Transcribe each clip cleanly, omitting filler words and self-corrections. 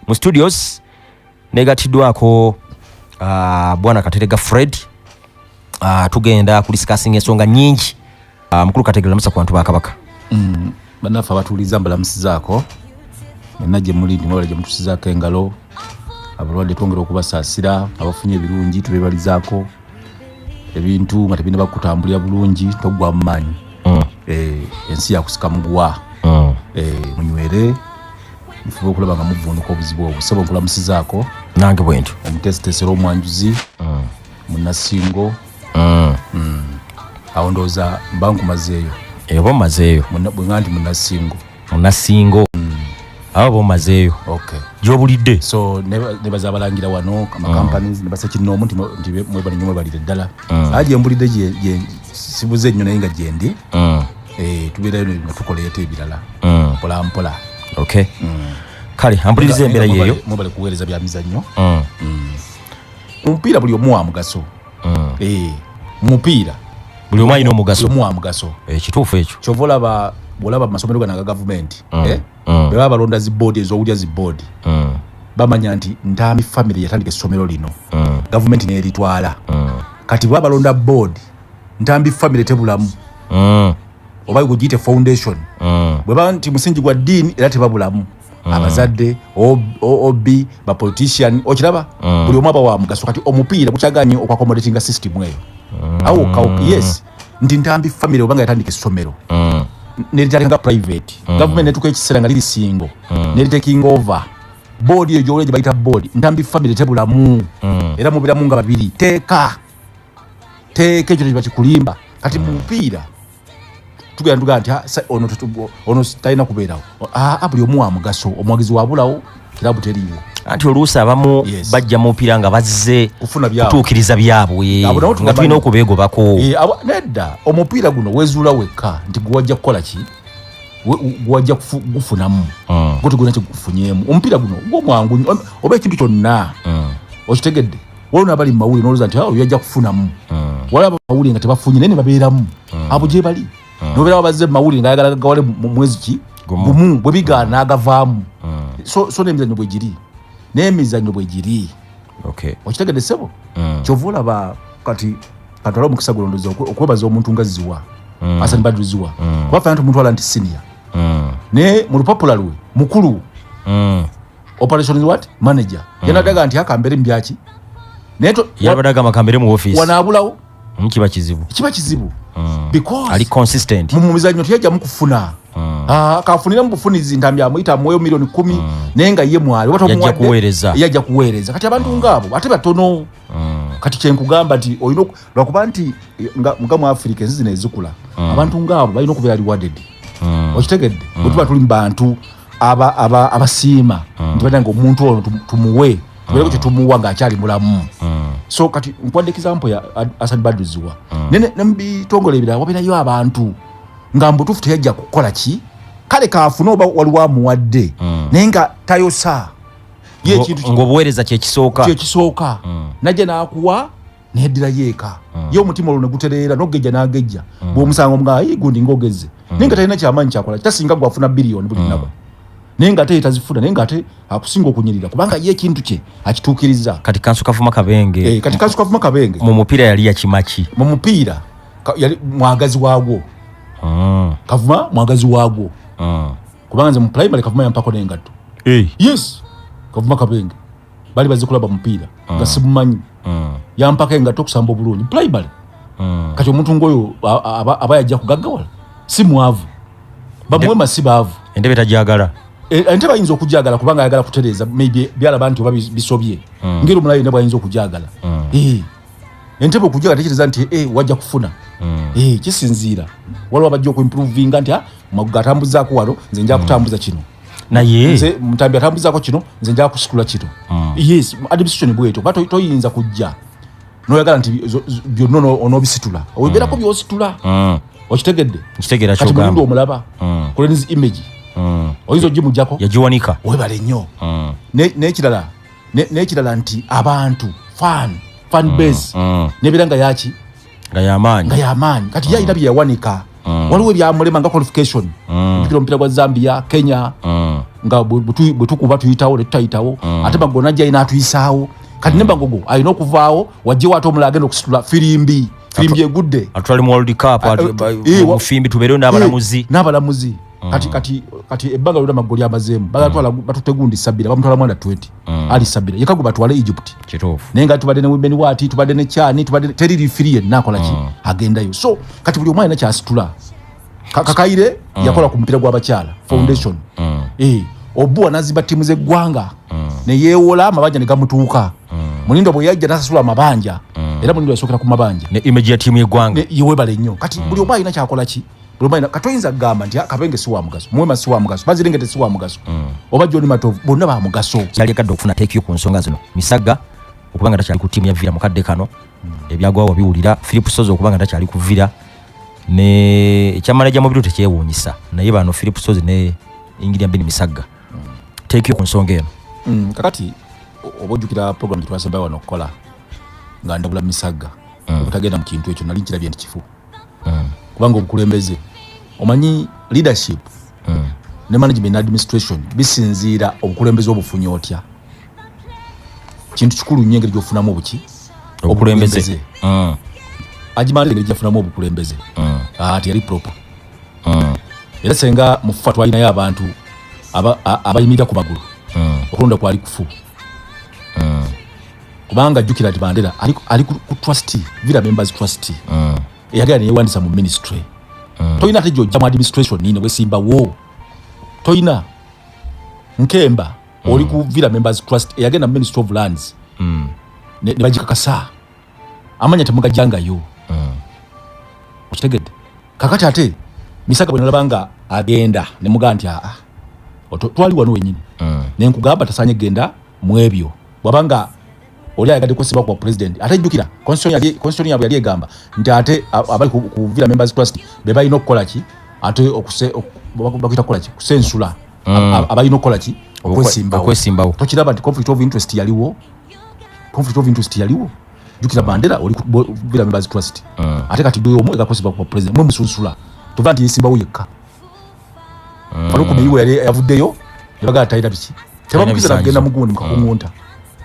mu studios negatiddwako bwana Katerega Fred. Tugenda kuliscussing ensonga nyingi. Mukulu Katerega lamusa ku bantu ba Kabaka. Banafa batuliza mbalamusi zaako. Naje mulindi mwalaje mutusizaako engalo. Abalwadde twongera okubasaasira, abafunye ebirungi tubebalizaako. Ebintu nga tebina bakutambulira bulungi togwa mmanyi. Ensi yakusika mugwa. Munywere mfuba okulaba nga muvvuunuka obuzibu obwo. Sebo nkulamusizaako nange bwento omutesitesero omwanjuzi munnasingo awo ndowooza mba nkumazeeyo. Ebo mazeeyo bwe nga nti munnasingo abo bomazeeyo. Okay. Gyobulidde. So nebaza abalangira wano companies nebasa kinoomu nti mwebali nnyo mwebalire ddala. Aje mbulidde gye sibuze nnyo naye nga gyendi. Tubeerayo nga tukoleeta ebirala mpola mpola. Okay. Kale ambuliriza embeera yeeyo mwebale kuweereza bya mizannyo. Omupiira buli omu wa mugaso. Mupiira buli omu alina omugaso. Buli omu wa mugaso. Kituufu ekyo. Kyova olaba mu masomero gano aga gavumenti bwe baba balonda zi boodi ez'owulya zi boodi bamanya nti Ntambi family yatandika essomero lino gavumenti neeritwala. Kati bwe baba balonda boodi Ntambi family tebulamu oba gugiyite foundation bwe baba nti musingi gwa ddiini era tebabulamu abazadde OB ba politician okiraba buli omu aba wa mugaso. Kati omupiira gukyaganye okwaccommodatinga system eyo awo yes nti Ntambi family obanga yatandika essomero neritandika private government netuka ekiseera nga liri singo neritaking over board eyo gy'olwegye bayita board Ntambi family tebulamu era mubiramu nga babiri teeka ekyo kiba kikulimba. Kati mu mupiira tugenda nti ono talina kubeerawo buli omu wa mugaso omwagizi wabulawo kirabu teriiwo. Anti oluusi abamu bajja mu mupiira nga bazze kutuukiriza byabwe nga tulina okubeegobako. Nedda omupiira guno weezuula wekka nti gwajja kukola ki gwajja gufunamu gwe tegulina kigufunyeemu. Omupiira guno gwomwangu oba ekintu kyonna okitegedde waliwo n'abali mu mawulire n'olowooza nti oyo ajja kufunamu waliwo abamawulire nga tebafunye naye ne babeeramu abo gye bali. Nobeera bazze mu mawulire nga ayagala gawale mu mwezi ki gumu bwe bigaana agavaamu. So n'emizannyo bwe giri n'emizannyo bwe giri. Okitegedde ssebo kyova olaba kati katwala omukisa gulondoza okwebaza omuntu nga ziwa Hassan Badru ziwa kuba fana tumutwala nti senior ne mu lupapula lwe mukulu operations what manager yanadaga nti akambere mbyaki neto yabadaga makambere mu office wanaabulawo kiba kizibu because ali consistent mu mizannyo tiyajja mukufuna kafunira mu bufunizi Ntambi amuyita mwoyo milioni 10 nenga ye mwali yajja kuweereza kati abantu ngabo ate batono kati kyenkugamba nti oyino lwakuba nti nga mu Africa zino ezikula abantu ngabo balina okubeera rewarded. Okitegedde bwe tuba tuli mu bantu abasiima nti badanga omuntu ono tumuwe tubeere kye tumuwa ng'akyali mulamu. So kati nkwadde example ya Hassan Badru ziwa ne mbitongole ebirala wabeerayo abantu nga mbutuufu teyajja kukola ki kale kaafuna oba waliwo amuwadde naye nga tayosa ng'obuweereza kyekisooka najja n'akuwa neddira yeeka ye omutima olwo ne gutereera n'ogejja n'agejja bw'omusanga omugaa gundi ng'ogezze naye nga talina kyamanyi kyakola tasinga gwafuna biliyoni buli lunaku naye nga ate tazifuna naye nga ate akusinga okunyirira kubanga ye ekintu kye akituukiriza. Kati Kansu Kavuma Kabenge mu mupiira yali yakimaki mu mupiira yali mwagazi waagwo Kavuma mwagazi waagwo kubanga nze mu primary Kavuma yampako n'engatto. Yes Kavuma Kabenge bali bazikulaba mupiira nga simumanyi yampako engatto okusamba obulungi primary. Kati omuntu ng'oyo aba yajja kugaggawala si mwavu bamuwema si baavu entebe tajagala entebe ayinza okujagala kubanga ayagala kutereeza maybe byalaba nti oba bisobye ngeri omulayo ne bwayinza okujagala entebe okujagala tekereza nti wajja kufuna kisinziira waliwo abajja okuimprovinga nti magatambuzaako wano nze nja kutambuza kino naye nze Ntambi atambuzaako kino nze nja kusikula kino. Yes administration bwetyo kuba toyinza kujja noyagala nti byonna onoobisitula obeerako byositula. Okitegedde kati mulundu omulaba kulenzi image oyinza ogimujjako yagiwanika webale nnyo n'ekirala nti abantu fan base nebeera nga yaki nga yamaanyi kati yayina bye yawanika waliwo ebyamulema nga qualification mpira omupiira gwa Zambia Kenya nga bwetukuba tuyitawo netutayitawo ate Bagogo najja ina atuyisaawo kati ne Bagogo alina okuvaawo wajjewo ate omulala agenda okusitula firimbi egudde atwali mu World Cup mufimbi tubeereyo n'abalamuzi kati ebbanga lyonna Bagogo lyabazeemu bagatwala batutegundi Sabira bamutwala mwana 20 ali Sabira yekago batwale Egypt naye nga tubadde ne Women Watch tubadde ne Chani tubadde teriri firie nakola ki agendayo so kati buli omwana kyasitula Kakaire yakola ku mpira gw'abakyala foundation Obuwa naziba timu z'eggwanga ne yeewola amabanja ne gamutuuka Munindo bwe yajja nasasula amabanja era Munindo yasokera ku mabanja ne image ya timu y'eggwanga yewebale nnyo kati buli omu alina kyakola ki buli omu alina katoyinza kugamba nti Kabenge si wa mugaso Mwema si wa mugaso Bazirengete si wa mugaso oba John Matovu bonna ba mugaso yali kadde okufuna tekyo ku nsonga zino Misaga okubanga takyali ku timu ya Villa mukadde kano ebyagwawo biwulira Philip Sozo okubanga takyali ku Villa ne ekyamalaja mu bitu tekyewuunyisa naye bano Philip Sozi ne Ingiriya Beni Misaga tekyo ku nsonga eno kakati obojjukira program twasaba wano okukola nga ndabula Misaga okutagenda mu kintu ekyo nali nkirabye nti kifu kubanga obukulembeze omanyi leadership ne management administration bisinziira obukulembeze obufunye otya kintu kikulu nnyo engeri gy'ofunamu obukulembeze Ajimali ngeri gy'afunamu obukulembeze ati yali proper era senga mufufa twalinayo abantu abayimirira ku magulu okulonda kwali kufu kubanga jjukira ati Mandela ali ku trustee Villa members trustee eyagala neyewandisa mu ministry toyina ate gyojja mu administration nino wesimbawo toyina Nkemba oli ku Villa members trust eyagenda mu ministry of lands ne bagikakasa amanya temugajjangayo okitegedde kakati ate Misaga bwe nalabanga agenda ne muga nti twali wano wenyini nenkugamba tasanye genda mu ebyo bwabanga oli ayagadde kwesiba kwa president ate jjukira constitution yabwe yali egamba nti ate abali ku Villa members trust be balina okukola ki ate bakuyita kukola ki kusensula abalina okukola ki okwesimbawo tokiraba nti conflict of interest yaliwo jjukira Mandela oli ku Villa members trust ate kati doyo omu egakwesiba kwa president mwe musunsula tova nti yesimbawo yekka Faruku Meyiwe yali yavuddeyo ne bagala tayita biki tebamukiza kugenda mugundi mukakungunta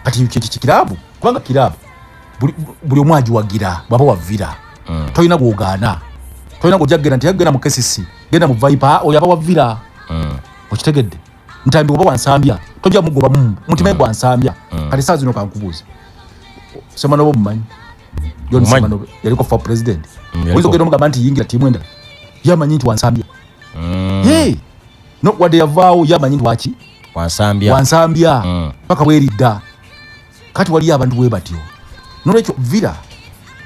kati kirabu kubanga kirabu buli omu agiwagira bwaba wa Villa toyina gwogaana toyina gojagenda nti yagenda mu KCC genda mu Viper oyo aba wa Villa okitegedde Ntambi oba wansambya tojja mugoba mutima gwa nsambya kati saa zino kankubuuza Semano bo mumanyi John Semano yaliko for president oyinza ogenda omugamba nti yingira timu endala yamanyi nti wansambya no wadde yavaawo yamanyi nti waki wansambya paka bweridda kati wali abantu bwe batyo nolwekyo Villa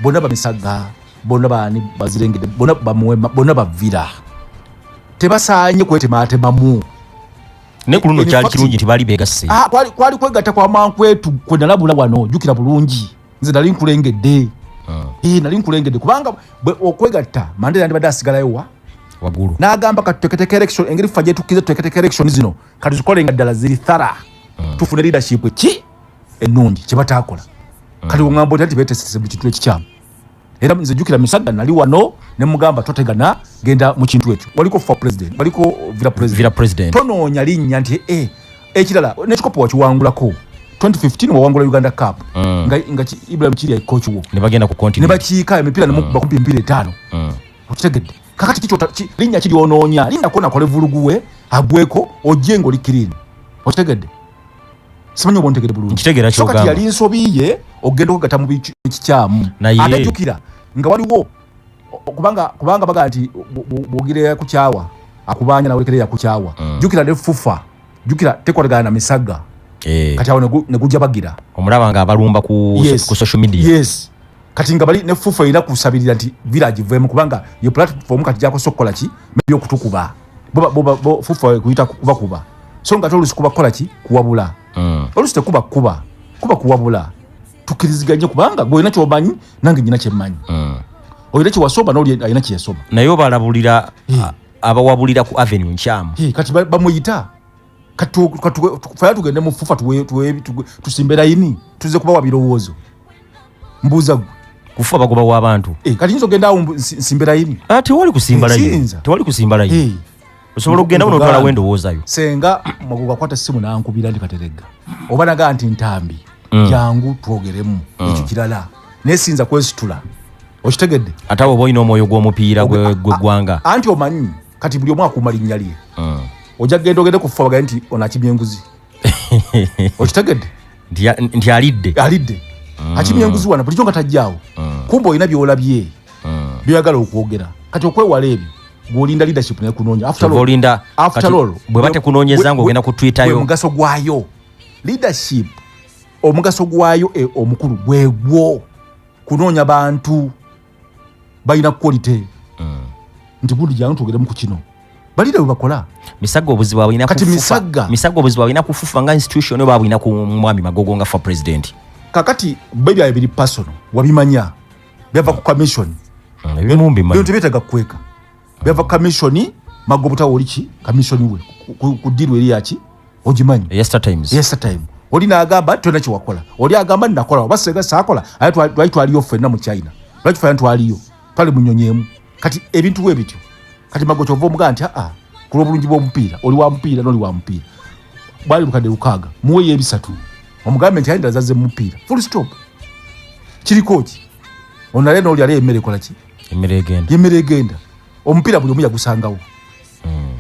bonna ba Misaga bonna baani Bazirengede bonna ba Mwema bonna ba Villa tebasaanye kwetematemamu ne kuluno kyali kirungi nti bali begasse kwali kwegatta kwa mankwetu kwe nalabula wano jjukira bulungi nze nali nkulengedde nali nkulengedde kubanga okwegatta Mandela yandibadde asigalayo wagulu n'agamba kati tuteketeke election engeri ffa gyetukkize tuteketeke election zino kati zikolenga ddala ziri thara tufune leadership ki ennungi kye bataakola kati oŋŋamba oti ati beetesese buli kintu ekikyamu era nze jjukira Misaga nali wano ne mugamba totegana genda mu kintu ekyo waliko for president waliko Villa president tonoonya linnya nti ekirala n'ekikopo wakiwangulako 2015 wawangula Uganda Cup nga Ibrahim Kiri coach wo ne bagenda ku continent ne bakiika emipira ne mukuba kumpi mpira 5 okitegedde kakati kichota linnya kiri onoonya linda kona kole vuluguwe agweko ojengo likirini okitegedde simanyi obontegedde bulungi nkitegera kyo gamba kati yali nsobiye ogenda okugata mu bikikyamu atajukira nga waliwo kubanga baga nti bwogire ku kyawa akubanya nawe kere ya ku kyawa jukira ne fufa jukira tekolagana na Misaga kati awo ne gujja bagira omulaba nga abalumba ku social media kati nga bali ne fufa ina kusabirira nti village vemu kubanga yo platform kati jako sokola ki byo kutukuba bo fufa kuyita kuba so nga tolu sikuba kola ki kuwabula olusite kuba kuwabula tukiriziganye kubanga go ina kyobanyi nange nyina kyemmanyi oyira ki wasomba no ayina kyesoma nayo balabulira abawabulira ku avenue nchamu kati bamuyita kati faya tugende mu fufa tusimbera yini tuze kuba wabirowoozo mbuza kufa bagoba w'abantu kati nzo genda simbera yini tewali kusimbala yini osobola okugenda muno otwala wendo wozayo senga magogo akwata simu nankubira ndi Katerega oba naga nti Ntambi jangu twogeremu ekyo kirala nesinza kwesitula okitegedde atawo boyino omwoyo gw'omupiira gw'eggwanga anti omanyi kati buli omwaka umalinya lye ojja kugenda ogende kufa baga nti onakimye enguzi okitegedde nti alidde akimye enguzi wana bulijjo nga tajjaawo kumbe olina byolabye byagala okwogera kati okwewala ebyo gwolinda leadership naye kunoonya after all bwe bate kunoonyeza ng'ogenda ku Twitter yo omugaso gwayo leadership omugaso gwayo omukulu gwegwo kunoonya bantu balina quality nti gundi jangu twogere mu kino balira bwe bakola misago obuzibu abulina kufufa misago obuzibu abulina kufufa nga institution oba abulina ku mwami Magogo nga for president kakati bebya ebiri personal wabimanya byava ku commission ebimumbi manya bintu bitaga kweka byava ku commission Magogo butawolichi commission we ku deal eri yaki ojimanyi yesterday oli naagamba tona ki wakola oli agamba ndakola basega sakola ayitwa aliyo fenna mu China lwaki fa yantu aliyo pale munyonyemu kati ebintu we bityo kati Magogo kyova omuganti kulo bulungi bw'omupiira oli wa mupiira noli wa mupiira bali lukade lukaga muwe yebisatu omugambe nti ayinda zaze mupiira full stop kirikoki onale noli ali emmere kola ki emmere egenda omupiira buli omuya gusangawo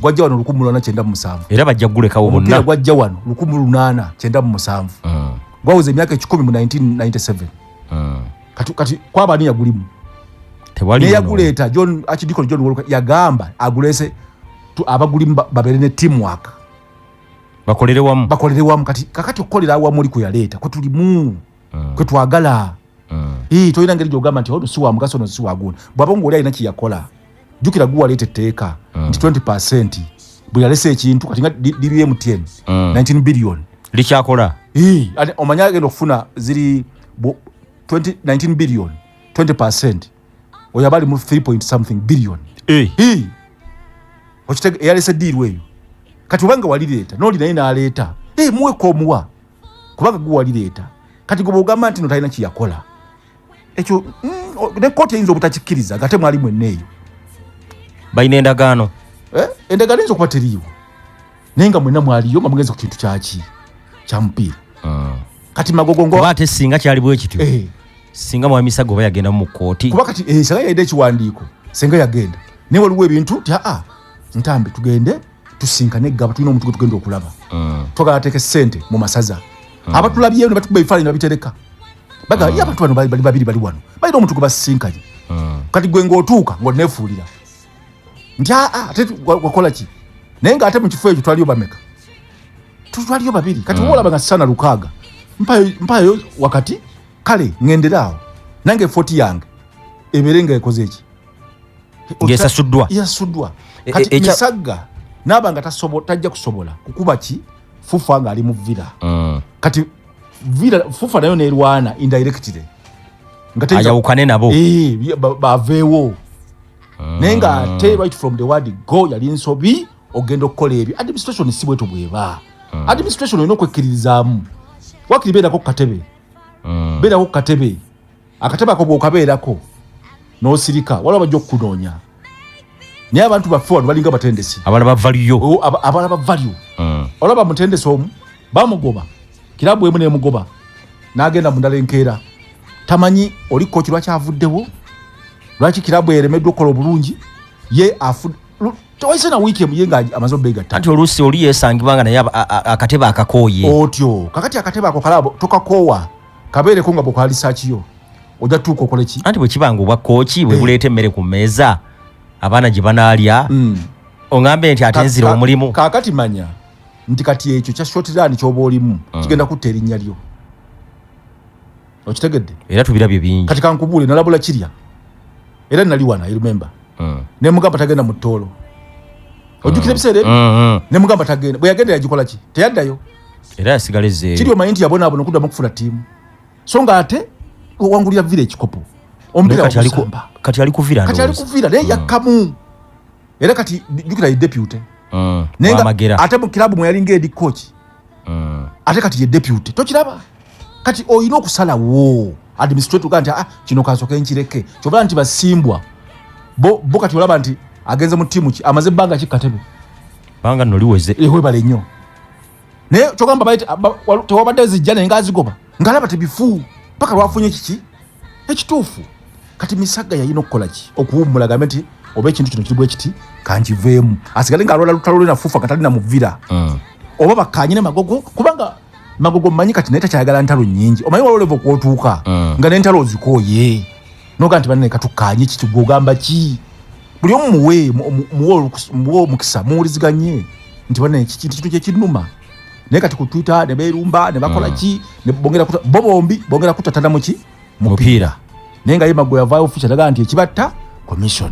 gwajja wano 1897 era bajja gulekawo bonna omupiira gwajja wano 1897 gwawuze emyaka 10 mu 1997 kati kwaba ni yagulimu tewali yaguleeta John Archdeacon John Walker yagamba agulese abagulimu babere ne teamwork bakolere wamu kakati okolera awamu oli kuyaleeta kwe tulimu kwe twagala toyina ngeri gyogamba nti ono si wa mugaso ono si wagunda bwaba ng'oli alina kiyakola jjukira guwaleeta etteeka nti 20% bwe yalese ekintu kati nga diri MTN 19 billion likyakola omanya agenda okufuna ziri 19 billion 20% oyo abali mu 3 point something billion okitege yalese deal weyo kati ubanga walireeta noli naye naleeta muwe komuwa kubanga guwalireeta kati gobo ogamba nti no talina kiyakola ekyo ne kote eyinza obutakikkiriza gate mwali mwenneeyo balina endagaano endagaano eyinza okuba teriiwo naye nga mwenna mwaliyo nga mugenze ku kintu kyaki kya mupiira kati Magogo kuba ate singa kyali bwe kityo singa mwami Misago oba yagenda mu kkooti kuba kati singa yayidde ekiwandiiko singa yagenda naye waliwo ebintu ti Ntambi tugende tusinkane gaba tulina omuntu tugenda okulaba twagala ateeke ssente mu masaza abatulabyeyo ne batukuba ebifaananyi babitereka baga abantu bano bali babiri bali wano balina omuntu gwe basinkanye kati gwe ng'otuuka ng'oneefuulira nti ate wakola ki naye ng'ate mu kifo ekyo twaliyo bameka twaliyo babiri kati olaba nga sana lukaaga mpayo wakati kale ngenderaawo nange 40 yange ebeere nga ekoze eki ng'esasuddwa kati Misaga nabanga tajja kusobola kukuba ki Fufa nga ali mu vira kati vira Fufa nayo nerwana indirectly ayawukane nabo baveewo naye nga ate right from the word go yali nsobi ogenda okukola ebyo administration si bwetu bweba administration olina okwekkiririzaamu wakiri beerako katebe akatebe ako bw'okabeerako n'osirika waliwo bajja okukunoonya naye abantu baffe wano balinga batendesi abalaba value olaba mutendesi omu bamugoba kirabu emu nemugoba n'agenda mu ndala enkeera tamanyi oli kooki lwaki avuddewo lwaki kirabu eremeddwa okukola obulungi ye tewayise na wiiki emuye nga amaze obbeegatta anti oluusi oli yeesangibwa nga naye akatebe akakooye otyo kakati akatebe ako kalabo tokakoowa kabeereko nga bwekala lisaakiyo ojja tuuka okole ki anti bwe kibanga obwa kooki bwe buleeta emmere ku mmeeza abaana gye banaalya ongambe nti ate nzira omulimu kakati manya nti kati ekyo kya shortland ky'oba olimu kigenda kutta erinnya lyo okitegedde era tubirabye bingi kati kankubuule nalabula kirya era nali wana remember ne mugamba tagenda mu ttoolo ojjukira ebiseera ebyo ne mugamba tagenda bwe yagenda yagikola ki teyaddayo era yasigala ezzeeyo kiri omanyi nti yabonaabona okuddamu okufuna ttiimu so nga ate wangulira vira ekikopo omupiira kati ali kuvira naye yakkamu era kati jjukira ye deputy Wamagera ate mu kilabu mwe yalinga edi coach ate kati ye deputy tokiraba kati oyina okusalawo administrator ganti kino kasoka enkireke kyobala nti basimbwa bo kati olaba nti agenze mu timu ki amaze banga ki katebe banga noliweze webale nnyo naye kyogamba baiti tewabadde zijjana ngazigoba ngalaba tebifu paka lwafunye kiki ekituufu kati Misaga yalina okukola ki okuwummula gambe nti oba ekintu kino kiribwa ekiti kankiveemu asigale ng'alwala lutalo lwe nafuufa katalina muvira oba bakanyine Magogo kubanga Magogo mmanyi kati naye takyayagala ntalo nnyingi omanyi walolevo kwotuuka nga n'entalo ozikooye noga nti banne katukanye kiki gwogamba ki buli omu muwe omukisa muwuliziganye nti banne kintu kyekinnuma naye kati ku Twitter ne beerumba ne bakola ki ne bombi bongera kutatana mu ki mupiira naye nga ye Magogo yavaayo official aga nti ekibatta commission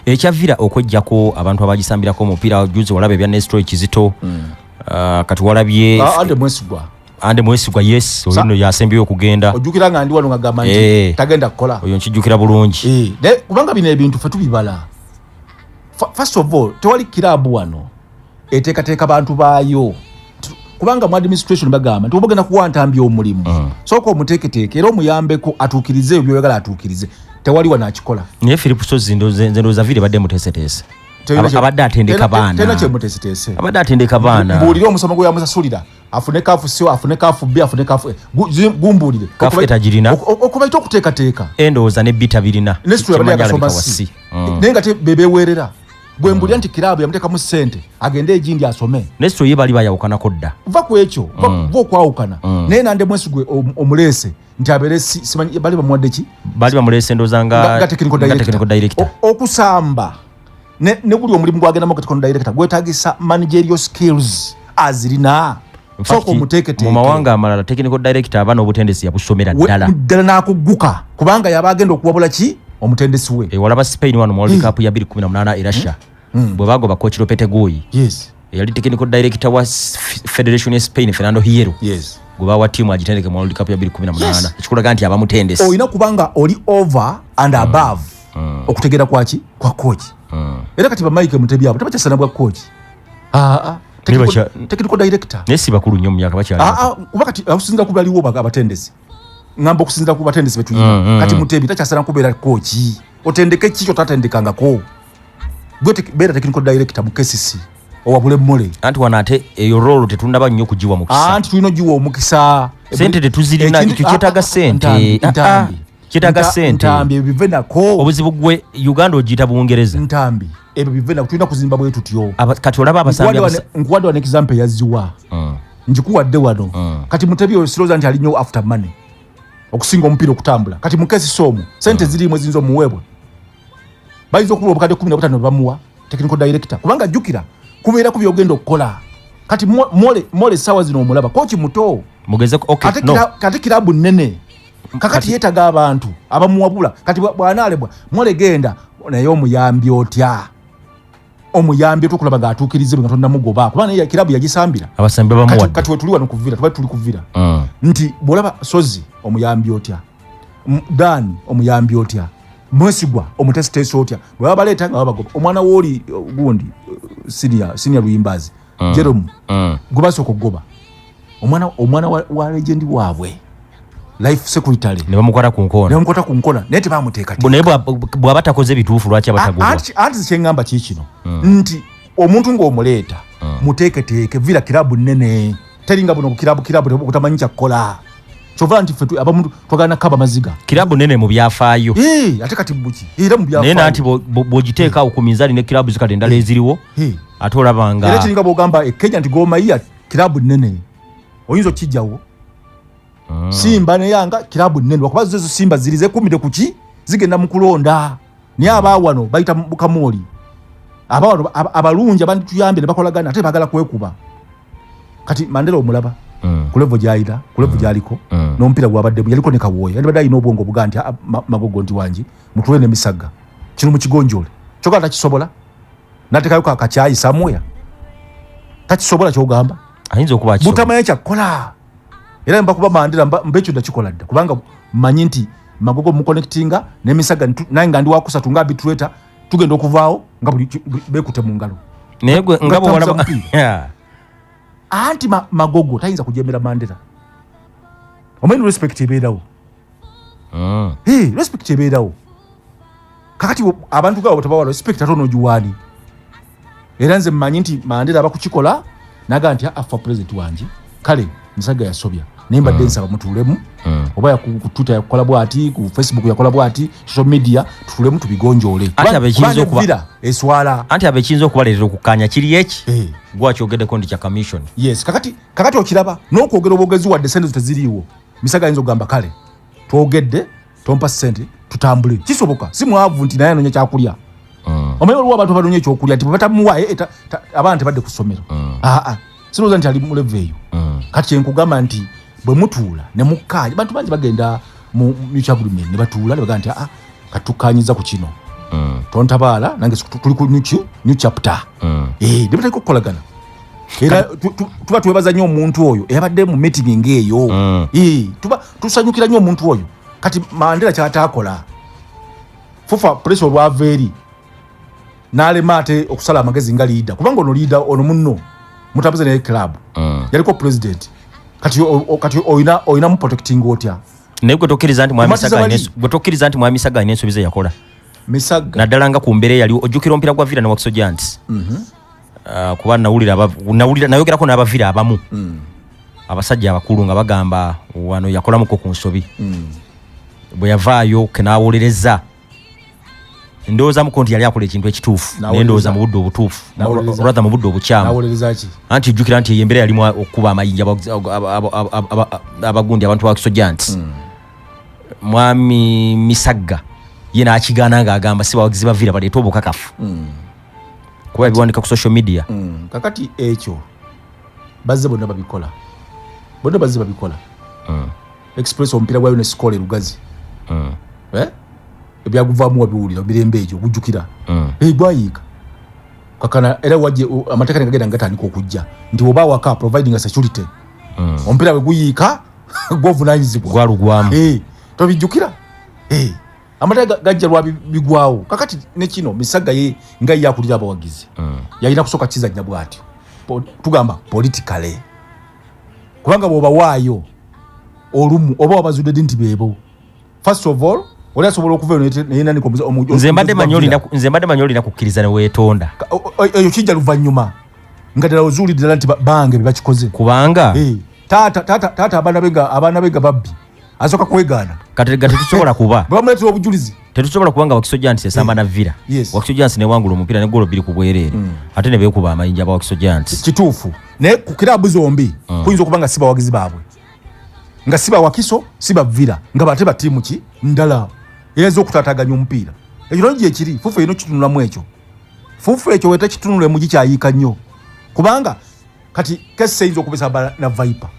ekyavira okwejjako abantu abagisambirako omupiira juzi walaba ebya Nestor Kizito kati walabye ande mwesigwa yes olino yasembyeyo okugenda ojjukira nga ndi wano nga gamba nti tagenda kukola oyo nkijjukira bulungi kubanga bino ebintu fe tubibala first of all tewali kirabu wano eteekateeka abantu baayo kubanga mu administration bagamba nti obagenda kuwa Ntambi omulimu sooka omuteeketeeke era omuyambeko atuukirize ebyo by'oyagala atuukirize tewali wano akikola naye Philip Sozi ndoza vile badde muteeseteese abadde atendeka baana tena kye muteeseteese abadde atendeka baana mbuulire omusomo gwe yamusasulira afune kaafu sio afune kaafu B afune kaafu gumbuulire kaafu etagirina okubaita okuteekateeka endowooza ne bita birina nesitula bali agasoma si naye nga te bebeweerera gwe mbulira nti kirabu yamuteekamu ssente agende egindi asome nesitula ye bali bayawukanako dda va ku ekyo va okwawukana naye nande mwesigwe omuleese nti abeere simanyi bali bamuwadde ki bali bamuleese endowooza nga technical director okusamba ne guli omulimu gwagendamu technical director gwetaagisa managerial skills azirina soko muteekete mu mawanga amalala technical director abana obutendesi yabusomera ddala n'akugguka kubanga yaba agenda okuwabula ki omutendesi we walaba Spain wano mu World Cup ya 2018 Russia bwe bagoba coach Lopetegui yali technical director wa Federation ya Spain Fernando Hierro gwe wa timu agitendeke mu World Cup ya 2018 ekikulaga nti abamutendesi oyina kubanga oli over and above okutegera kwaki kwa coach era kati ba Mike Mutebi abo tabakyasana bwa coach technical director nesi bakulu nnyo mu myaka bakyali kuba kati akusinza kubaliwo abatendesi ngamba okusinza ku batendesi betu kati Mutebi takyasana kubeera coach otendeke kikyo tatendekangako gwe beera technical director mu KCC owabule mmole anti wanate eyo role tetundaba nnyo kujiwa mukisa anti tulino jiwa omukisa sente tetuzirina ekyo kyetaaga sente kyetaaga sente Ntambi ebyo bive nako obuzibu gwe Uganda ogiyita Bungereza Ntambi ebyo bive nako tulina kuzimba bwe tutyo kati olaba abasambi nkuwadde wano example yaziwa njikuwadde wano kati Mutebi oyo siroza nti alinyo after money okusinga omupiira okutambula kati mukesi somu sente zirimu ezinzo muwebwe bayinza okuba obukadde 15 bamuwa technical director kubanga jjukira kubeera ku byogenda okukola kati mole sawa zino omulaba kochi muto mugeze okay kati kirabu nnene kakati yetaga abantu abamuwabula kati bwanalebwa mole genda naye omuyambi otya omuyambi tukulaba nga atuukirize nga tonna mugoba kubanga ya kirabu yagisambira abasambi bamuwadde kati wetuli wano kuvira tuli kuvira nti bolaba Sozi omuyambi otya Dan omuyambi otya Mwesigwa omutesiteso otya bwe babaleeta nga babagoba omwana woli gundi senior Luyimbazi Jerome gubaso okugoba omwana wa legend waabwe life secretary ne bamukwata ku nkola nete bamuteeka naye bw'aba takoze bituufu lwaki abatagobwa anti kyengamba kikino nti omuntu ng'omuleeta muteeketeeke vira kirabu nnene teringa buno kirabu okutamanyi kyakukola kyova nti ffe abamuntu twagala nakaba maziga kirabu nnene mu byafaayo ate kati buki era mu byafaayo naye nanti bw'ogiteeka ku mizaani ne kirabu zikati endala eziriwo ate olabanga era kiringa bw'ogamba Kenya nti Gomaiya kirabu nnene oyinza okijjawo Simba ne Yanga kirabu nnene lwakuba zo Simba ziri zekumide kuki zigenda mu kulonda naye abaawano bayita bukamoli abaawano abalungi abandi tuyambe ne bakolagana ate bagala kwekuba kati Mandela omulaba kulevo gyayita kulevo gyaliko n'omupiira gwabadde yaliko ne kawoya yali alina obwongo buga nti Magogo nti wangi mutule ne Misaga kino mu kigonjole kyokka takisobola natekayo kakyayi samweya takisobola kyogamba ayinza okuba akisobola butamanya kyakukola era mbakuba Mandela mbekyo ndakikola dda kubanga mmanyi nti Magogo muconnectinga ne Misaga naye nga ndi wakusatu nga arbitrator tugenda okuvaawo nga buli bekute mu ngalo naye gwe ngabo walaba anti Magogo tayinza kujemera Mandela omanyi respect ebeerawo respect ebeerawo kakati abantu gabo tabawa respect atono juwani era nze mmanyi nti Mandela bakukikola naga nti afa president wanje kale Misaga yasobya nemba densa bamutulemu oba ku Twitter yakola bwati ku Facebook yakola bwati social media tutulemu tubigonjole anti abechinzo kuba eswala anti abechinzo kuba leero kukanya kiri eki gwacho ogede kondi cha commission yes kakati okiraba n'okwogera obogezi wadde sente zitaziriwo Misaga yinzo gamba kale twogedde tompa sente tutambule kisoboka si mwavu nti naye anonya kyakulya omayo olwa abantu balonye ekyokulya nti batamuwaye abantu badde ku ssomero siroza nti ali mu level eyo kati enkugamba nti bwe mutuula ne mukkanya bantu bangi bagenda mu mutual agreement ne batuula ne bagamba nti katukanyiza ku kino tontabaala nange tuli ku new chapter ne batandika okukolagana era tuba twebaza nnyo omuntu oyo eyabadde mu meeting ng'eyo tuba tusanyukira nnyo omuntu oyo kati Mandela kyataakola fufa press olwava eri n'alema ate okusala amagezi nga leader kubanga ono leader ono munno mutabuze ne club yaliko president kati oyina mu protecting otya nego tokiriza anti mwami Misaga inenso yakola Misaga naddala ku mbere yali ojjukira ompira gwa Villa ne Wakiso Giants kuba nawulira nayogerako n'abavira abamu abasajja abakulu nga bagamba wano yakolamuko ku nsobi bwe yavaayo kenawolereza ndowooza mukondi yali akola ekintu ekituufu nendowooza mu budde obutuufu rather mu budde obukyamu anti jjukira nti eyembera yalimu okuba amayinja abagundi abantu ba Wakiso Giants mwami Misaga ye n'akigaana ng'agamba si bawagizi ba Villa baleeta obukakafu kuba ebiwandika ku social media kakati ekyo bazze bonna babikola express omupiira gwa UNESCO Lugazi ebyaguvaamu wabiwulira mirembe egyo gujjukira gwayiika kakana era wajje amateeka negagenda ngatandika okujja nti oba waka providing a security omupiira bwe guyiika gw'ovunaanyizibwa gwalugwamu tobijjukira amateeka gajja lwa bigwawo kakati ne kino Misaga ye nga yakulira abawagizi yalina kusooka kizannya bw'atyo tugamba politically kubanga bw'obawaayo olumu oba wabazudde nti beebo first of all oli asobola okuva nayena nze mbadde manyoli na kukkiriza ne weetonda eyo kijja luvannyuma nga ddala ozuulidde ddala nti bange bebakikoze kubanga taata abaana be nga babbi asooka kwegaana Katerega tetusobola kuba bamuleetera obujulizi tetusobola kubanga Wakiso Giants esamba na Villa Wakiso Giants ne wangula omupiira ne golo 2 ku bwereere ate ne beekuba amayinja ba Wakiso Giants kituufu naye ku kiraabu zombi kuyinza okuba nga si bawagizi baabwe nga si ba Wakiso si ba Villa nga bate ba ttiimu ki ndala eyinza okutaataganya omupiira ekyo gye kiri fufu eno kitunulamu ekyo fufu ekyo weta kitunule mu gikyayiika nnyo kubanga kati kese eyinza okubesa na Viper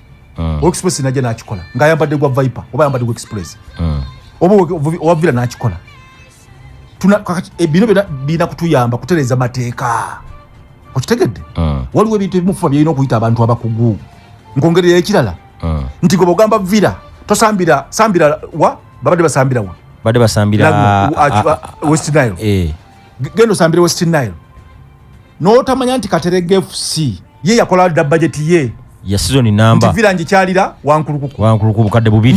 Express najja n'akikola ng'ayambadde gwa Viper oba ayambadde gwa Express oba owa Villa n'akikola bino bina kutuyamba kutereeza mateeka okitegedde waliwo ebintu ebimufuba byalina okuyita abantu abakugu nkongerera ekirala nti gwe bw'ogamba Villa tosambira wa babadde basambira wa badde basambira West Nile gendo sambira West Nile n'otamanya nti Katerega FC ye yakola da budget ye ya season namba nti Villa ngikyalira wankulukuku bukadde bubiri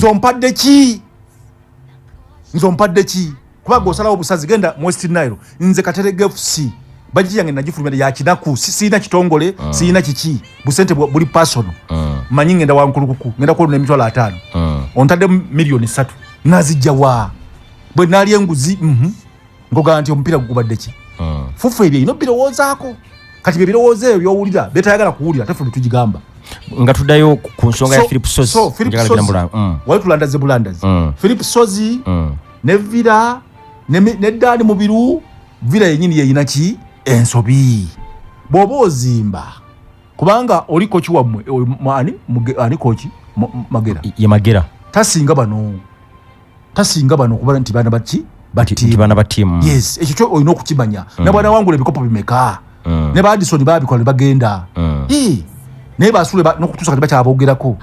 nzompadde ki kuba gosalawo obusazi genda mu West Nile nze Katerega FC budget yange nagifulumira ya kinaku siina kitongole siina kiki busente buli personal manyi ngenda wankulukuku ngenda kolona emitwalo 5 ontadde milioni 3 nazijja wa bwe nali enguzi ngoga nti omupiira gubadde ki fufu ebyo ino birowoozaako kati bye birowooza ebyo byowulira betayagala kuwulira tefe bitugigamba nga tuddayo ku nsonga ya Philip Sozi wali tulandaze bulandazi Philip Sozi ne Villa ne Dani Mubiru Villa yenyini yeyina ki ensobi bw'oba ozimba kubanga oli kochi wammwe ani kochi Magera ye Magera tasinga bano kuba nti bana batiimu yes ekyo kyo olina okukimanya ne bwana wangula ebikopo bimeka ne ba Addison babikola ne bagenda naye basule n'okutuusa kati bakyaboogerako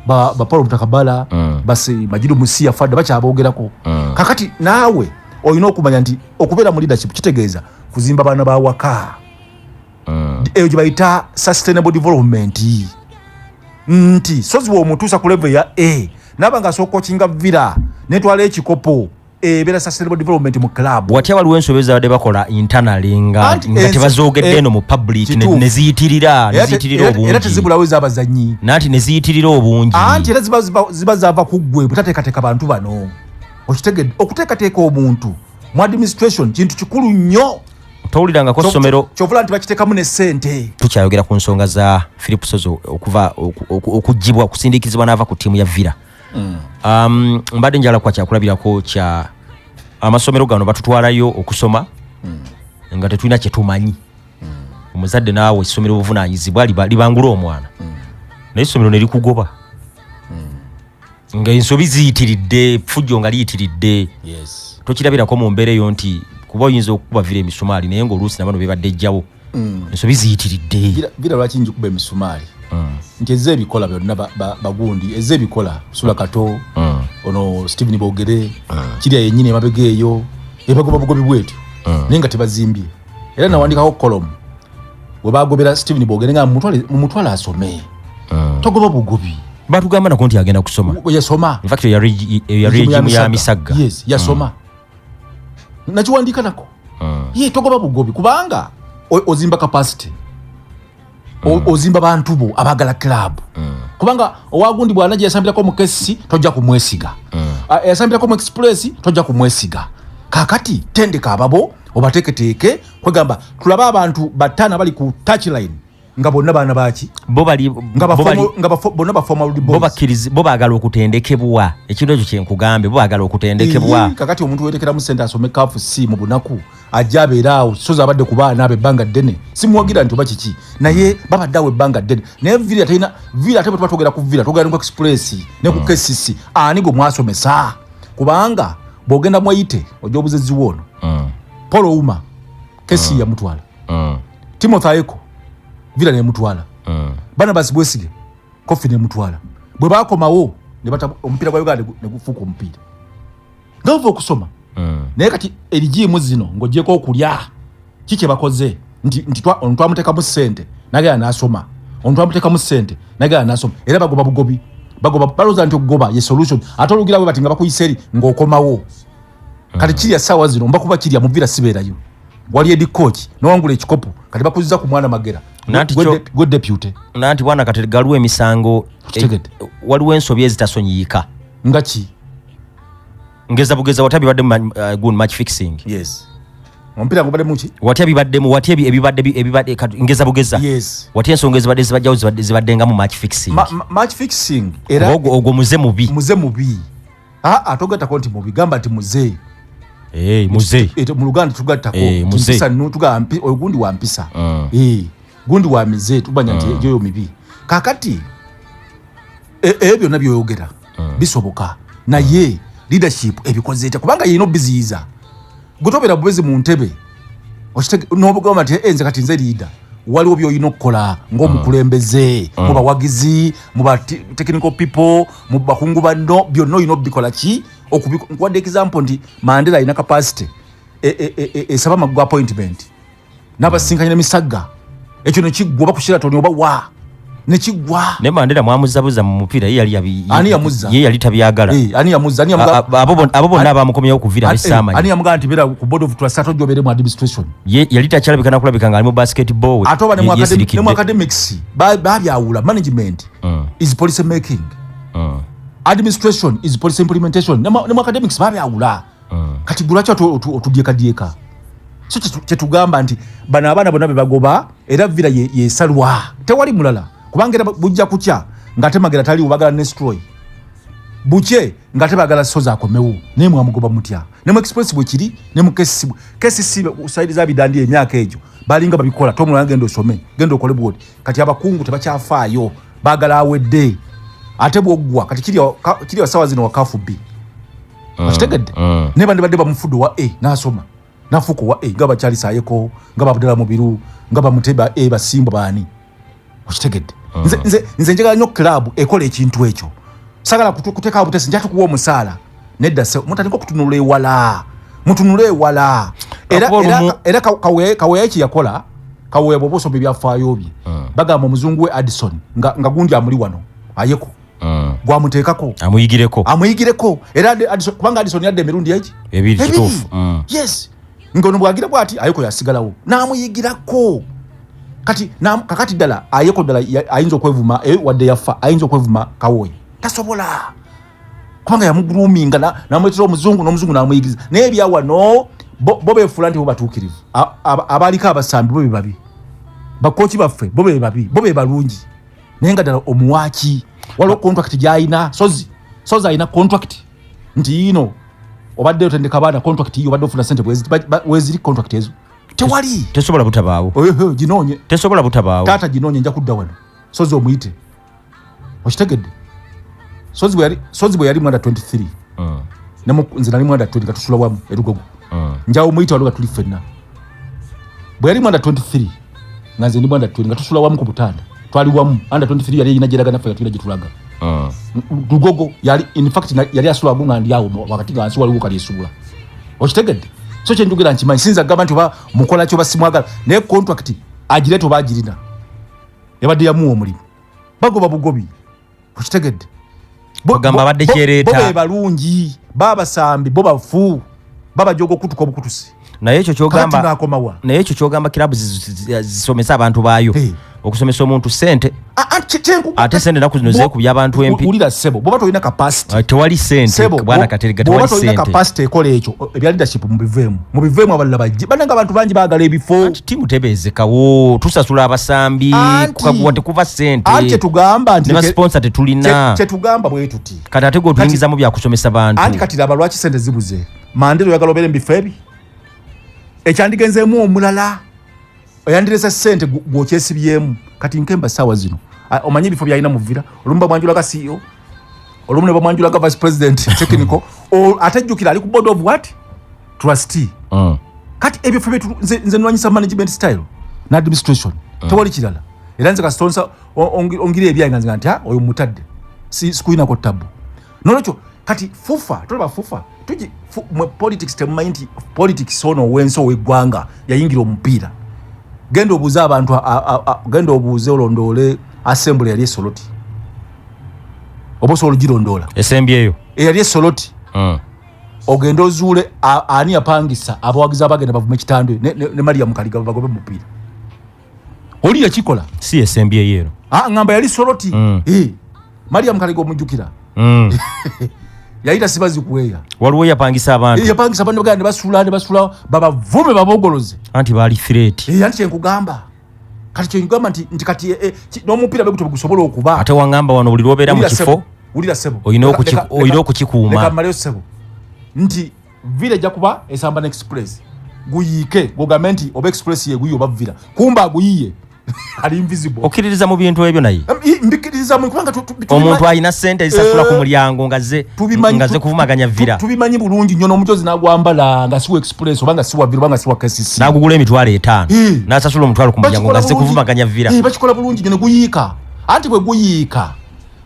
ba Paulo Mutakabala basi Majidu Musia Fadda bakyaboogerako kakati naawe olina okumanya nti okubeera mu leadership kitegeeza kuzimba baana ba waka eyo gye bayita sustainable development nti Sozi w'omutuusa ku level ya A naba nga asooka okinga Villa netwala ekikopo ebera sustainable development mu club watya waliwo ensobeza badde bakola internally nga tebazogedde no mu public neziyitirira obungi era tezibulawo ez'abazanyi nati neziyitirira obungi anti era ziba zava ku ggwe butateekateeka bantu bano okitegedde okuteekateeka omuntu mu administration kintu kikulu nnyo towulirangako ssomero kyovula nti bakiteekamu ne ssente tukyayogera ku nsonga za Philip Sozo okuva okugibwa okusindikizibwa n'ava ku ttiimu ya Villa mbadde njala kwa kyakulabirako kya amasomero gano batutwalayo okusoma nga tetulina kye tumanyi omuzadde naawe essomero obuvunaanyizibwa libangula omwana naye essomero ne likugoba nga ensobi ziyitiridde fujjo nga liyitiridde tokirabirako mu mbeera eyo nti kuba oyinza okukuba Villa emisumaali naye ng'oluusi nabano bebadde ejjawo ensobi ziyitiridde Villa lwaki njikuba emisumaali nti ezze ebikola byonna bagundi ezze ebikola Sula Kato ono Stephen Bogere kirya yennyini emabega eyo ebagoba bugobi bwetyo naye nga tebazimbye era nawandikako kolom we bagobera Stephen Bogere nga mumutwala asome togoba bugobi batugamba nako nti agenda kusoma yasoma in fact regimu ya Misagga yes yasoma nakiwandika nako ye togoba bugobi kubanga ozimba capacity ozimba bantu bo abagala club kubanga owagundi bwana je yasambirako mu kesi tojja kumwesiga yasambirako mu express tojja kumwesiga kakati tendeka ababo obateketeeke kwegamba tulaba abantu batana bali ku touchline nga bonna bana baki bo bali bonna ba formal boys bo bakirizi bo bagala okutendekebwa ekintu ekyo kyenkugambe bo bagala okutendekebwa kakati omuntu wetekera mu center asome kafu si mu bunaku ajabeeraawo soza abadde ku baana abebbanga ddene simuwagira nti oba kiki naye babaddeawo ebbanga ddene naye Villa talina Villa ate bwe tuba twogera ku Villa twogera ku express ne ku KCC ani gwe mwasomesa kubanga bw'ogenda mweyite ojja obuzezi woono Paul Ouma kesi yamutwala Timothy Ayeko Villa ne mutwala bana basi Bwesige Kofi ne mutwala bwe bakomawo ne bata omupiira gwa Uganda ne gufuuka omupiira ngava okusoma naye kati erigimu zino ng'ogyeko okulya kiki bakoze nti twamuteekamu ssente nagera n'asoma twamuteekamu ssente nagera n'asoma era bagoba bugobi balooza nti okugoba ye solution ate olugira bwe bati nga bakuyisa eri ng'okomawo kati kirya ssaawa zino mba kuba kirya mu Villa sibeerayo wali edi coach n'owangula ekikopo kati bakuziza ku mwana Magera gwe deputy nanti bwana Katerega waliwo emisango waliwo ensobi ezitasonyiika nga ki ngeza bugeza watya bibadde good match fixing yes ompira ngobadde muki watya ebibadde ngeza bugeza yes watya ensonga ezibadde zibajjawo zibadde nga mu match fixing match fixing era ogwo muze mubi atogattako nti mubi gamba nti muze muze mu Luganda tugattako mpisa tuga ogundi wa mpisa gundi wa mize tubanya nti eyo mibi kakati ebyo nabyo yogera bisoboka naye leadership ebikozeeta kubanga yino biziiza gutobera bwezi mu ntebe n'obugamba nti enze kati nze leader waliwo by'olina okukola ng'omukulembeze mu bawagizi mu ba technical people mu bakungu banno byonna olina obikola ki okuwadde example nti Mandela alina capacity esaba amagu appointment n'abasinkanye n'emisagga ekyo nekiggwa oba ku Sheraton oba wa nekigwa ne Mandela mwamuzabuza mu mupiira ani yamuzza ye yali tabyagala ani yamuzza abo bonna abamukomyawo ku Villa bisamanyi ani yamugaa nti bera ku board of trustees tojobere mu administration ye yali takyalabika nakulabika nga ali mu basketball atoba ne mu academics babyawula management is policy making administration is policy implementation ne mu academics babyawula kati gulakyo otudyekadieka so kyetugamba nti bano abaana bonna bebagoba era Villa yesalwa tewali mulala kubanga era bujja kukya ngate Magera tali ubagala destroy buche ngate bagala soza akomewo ne mwamugoba mutya ne mu express bwe kiri ne mu kesi usaidi za bidandi emyaka ejo balinga babikola tomu ngendo osome gendo okole bwodi kati abakungu tebakyafaayo bagala awedde ate bwogwa kati kiri sawa zino wakafu B bakitegedde ne bandi badde bamufudo wa A nasoma nafuko wa A ngaba Charles Ayeko ngaba Abdalla Mubiru ngaba Muteba basimba bani okitegedde nze njagala nnyo club ekola ekintu ekyo sagala kuteeka butesi njatu kuwa omusaala nedda se mutandika okutunula ewala mutunula ewala era kaweya eki yakola kaweya bw'oba byafaayo bye bagamba omuzungu we Addison nga gundi amuli wano Ayeko gwamuteekako amuyigireko era kubanga Addison yadde emirundi eki ebiri kituufu yes ngono bwagira bwati ayiko yasigalawo namuyigirako kati kakati ddala ayeko ddala ayinza okwevuma wadde yafa ayinza okwevuma Kawoyi tasobola kubanga yamugruminga namwetera omuzungu n'omuzungu namuyigiriza naye byawano bo befuula nti bo batuukirivu abaaliko abasambi bo be babi bakochi baffe bo be babi bo be balungi naye nga ddala omuwaaki waliwo contract gy'ayina sozi ayina contract nti yino obadde otendeka baana contract yiyo obadde ofuna ssente weziri contract ezo tewali tesobola butabaawo ginoonye tesobola butabaawo taata ginoonye nja kudda wano sozi omuyite okitegedde sozi bwe yali mwanda 23 nze nali mwanda 20 katusula wamu erugogo njawo omuyite waliwo tuli ffenna bwe yali mwanda 23 nga nze ndi mwanda 20 katusula wamu ku butanda twali wamu under 23 yali yina jeraga naffe yatwira gitulaga Lugogo yali in fact yali asula bunga ndi yawo wakati nga ansi waliwo kali esula okitegedde so kye ndugira nkimanyi sinza gamba nti oba mukola kyo basimwagala naye contract agireto oba agirina yabadde yamuwa omulimu bagoba bugobi okitegedde bagamba badde kyereeta bo be balungi babasambi bo bafu babajogo kutuka obukutusi naye ekyo kyogamba kilabu zisomesa abantu baayo okusomesa omuntu sente ate sente naku zino zeekubya abantu empi ulira sebo boba toyina capacity tewali sente bwana Katerega tewali sente boba capacity ekola ekyo ebya leadership mu biveemu abalala bajje bananga abantu bangi baagala ebifo anti timu tebeezekawo tusasula abasambi kukaguwa tekuva sente anti tugamba nti ne sponsor tetulina tugamba bwe tuti kati ate go tuyingiza mu bya kusomesa bantu anti kati laba lwaki sente zibuze Mandela oyagala obere mbifo ebi ekyandigenzeemu omulala oyandireza sente gwokyesibyemu kati nkemba sawa zino omanyi ebifo byalina muvira olumba mwanjula ka CEO olumne ba mwanjula ka vice president technical atajjukira ali ku board of what trustee kati ebifo byetu nze nwanyisa management style na administration tewali kirala era nze ka sponsor ongire ebyange nze nti oyo mutadde sikuina ko tabu nolekyo kati fufa toba fufa tuji politics temumanyi politics ono wenso wegwanga yayingira omupiira genda obuuza abantu genda obuuze olondoole assembly yali esoloti obosobola ogirondoola esembi eyo eyali esoloti ogenda ozuule ani yapangisa abawagizi abagenda bavume ekitandwe ne Mariam Kaliga bagobe mupiira oli yakikola si esembi eyo ngamba yali soloti Mariam Kaliga omujjukira yayita sibazi kuweya waliwo yapangisa abantu bagenda ne basula babavume babogoloze anti baali threat anti kyenkugamba kati kyenkugamba nti kati n'omupiira begutobe gusobola okuba ate wangamba wano buli lwobeera mu kifo ulira sebo oyina okukikuuma leka mmaleyo sebo nti villa ejja kuba esamba n'express guyiike gogambe nti oba express yeguyiye oba villa kumba aguyiye ali invisible okiririza mu bintu ebyo naye mbikiriza mu kubanga omuntu alina sente ezisasula ku mulyango ngaze kuvumaganya villa tubimanyi bulungi nnyo n'omujozi n'agwambala nga siwa express oba nga siwa villa oba nga siwa KCC n'agugula emitwalo 5 n'asasula omutwalo ku mulyango ngaze kuvumaganya villa bakikola bulungi nnyo ne guyiika anti bwe guyiika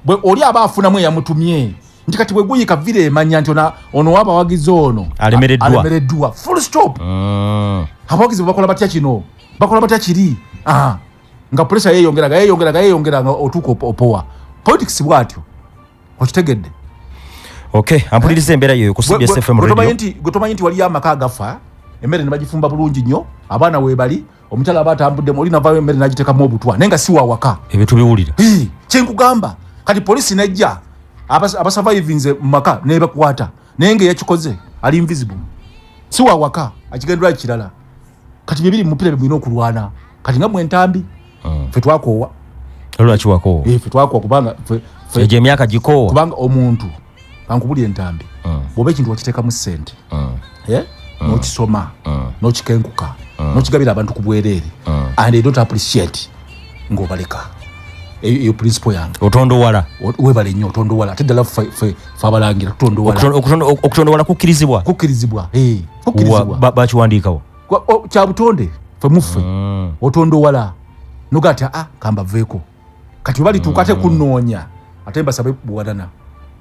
bwe oli aba afunamu eyamutumye nti kati bwe guyiika villa emanya nti ono w'abawagizi ono alemereddwa full stop abawagizi bakola batya kino bakola batya kiri nga pressure yeyongeraga otuuka opowa politics bwatyo okitegedde okay ampuliriza embeera yoyo ku CBS FM radio gotomanyi nti waliyo amaka agafa emmere ne bagifumba bulungi nnyo abaana weebali omukyala aba atambuddemu oli navaayo emmere n'agiteekamu obutwa naye nga si wa waka ebyo tubiwulira kyenkugamba kati polisi nejja abasurvivinze mu maka nebakwata naye nga eyakikoze ali invisible si wa waka akigendera kirala kati bibiri mupiira bimwina okulwana kati nga mwe Ntambi fe twakoowa lwaki wakoowa fe twakoowa kubanga egyo emyaka gikoowa kubanga omuntu kankubulya Ntambi bw'oba ekintu wakiteekamu ssente n'okisoma n'okikenkuka n'okigabira abantu ku bwereere and they don't appreciate ng'obaleka eyo principle yange otondowala webale nnyo otondowala ate ddala fe abalangira okutondowala kukkirizibwa bakiwandiikawo kya butonde fe muffe otondowala nogati kamba veeko kati bali tuuka ate kunnoonya ate mbasabe buwadana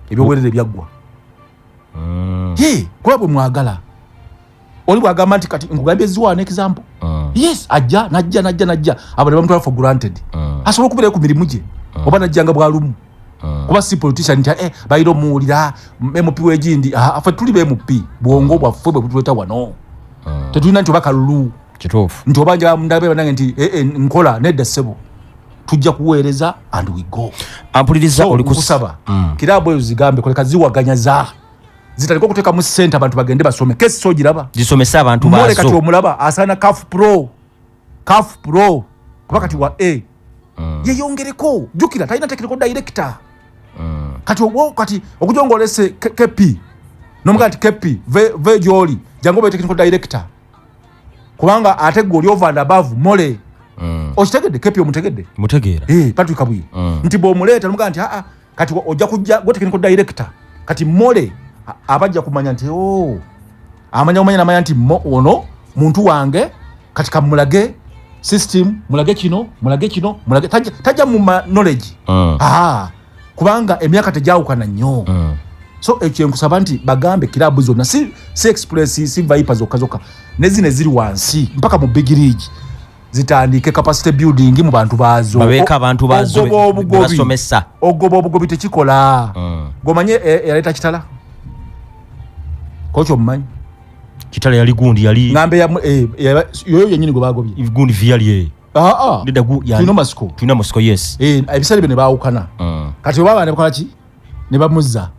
ebyowerere byaggwa kuba bwe mwagala oli bwagamba nti kati nkugambye ziwaana example yes najja abali bamutwala for granted asobola okubeerayo ku mirimu gye oba najjanga bwalumu kuba si politician nti bayiro muulira MP wegindi afa tuli be MP bwongo bwaffe bwe kutuleta wano tetulina nti bakalulu kituufu nti obanja ndabe banange nti nkola nedda ssebo tujja kuweereza and we go ampuliriza oli kusaba kirabo zigambe koleka ziwaganyaza zitaliko kuteka mu center abantu bagende basome kesi sogiraba zisomesa abantu bazo mole kati omulaba asana CAF Pro kubakati wa ye yongereko jukira taina technical director kati owo kati okujongolese KP nomugati KP ve joli jango be technical director kubanga ateggo oli over and above mole ochitegede KP omutegede mutegeera Patrick Kabuye nti bo muleta nomugati kati ojja kujja go technical director kati mole abajja kumanya nti amanya namanya nti ono muntu wange katika mulage system mulage kino tajja mu knowledge kubanga emyaka tejawukana nnyo so ekyenkusaba nti bagambe kilabu zonna si express si vipers okazoka nezine ziri wansi mpaka mu big league zitandike capacity building mu bantu bazo babeka abantu bazo basomesa ogobo obugobi tekikola gomanye yaleta kitala kocho mmanyi kitala yali gundi yali ngambe ya yoyo yenyini go bagobye gundi vyali ndida gu ya tuna masiko yes ebisale bene baawukana kati baba ne bakola ki ne bamuzza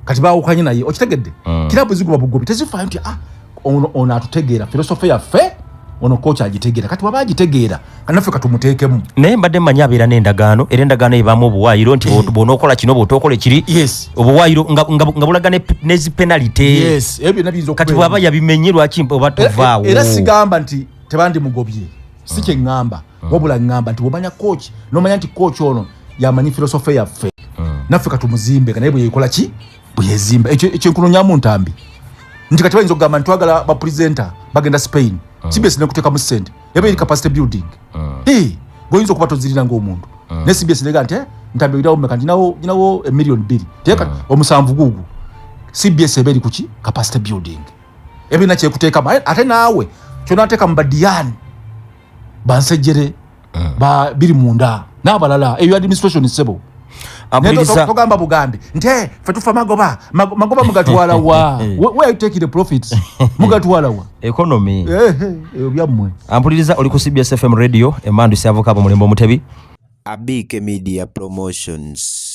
kati baawukanye naye okitegedde kilabu ziguba bugobi tezifa nti ono atutegeera philosophy ya fe ono coach agitegeera kati baba agitegeera kanafe katumuteekemu naye mbadde manya abira n'endagaano era endagaano ebamu obuwaayiro nti bonokola kino botokole kiri yes obuwaayiro nga bulagane nezi penalty yes ebyo nabizo kati baba yabimenyerwa kimpo batuvaawo era sigamba nti tebandi mugobye si kye ngamba wabula ngamba nti womanya coach nomanya nti coach ono yamanyi philosophy ya fe naffe katumuzimbe kana ebyo yekola ki buyezimba ekyo nkuno nyamu Ntambi nti kati bayinza okugamba ntwagala ba presenter bagenda Spain CBS ne kuteka mu sente ebe capacity building boyinza okuba tozirira ng'omuntu ne CBS lega nti Ntambi birawo meka ndinawo $1 million teka omusanvu gugu CBS ebe kuki capacity building ebe na kyekuteeka ate naawe kyona ateka mbadiyan bansejere ba biri munda n'abalala eyo administration sebo Ampuliriza togamba bugambe nte fetufa magoba mugatwala wa where you take the profits mugatwala wa economy byamwe ampuliriza oli ku CBS FM radio Emmanduso avoka abo mulembo mutebi Abike Media Promotions.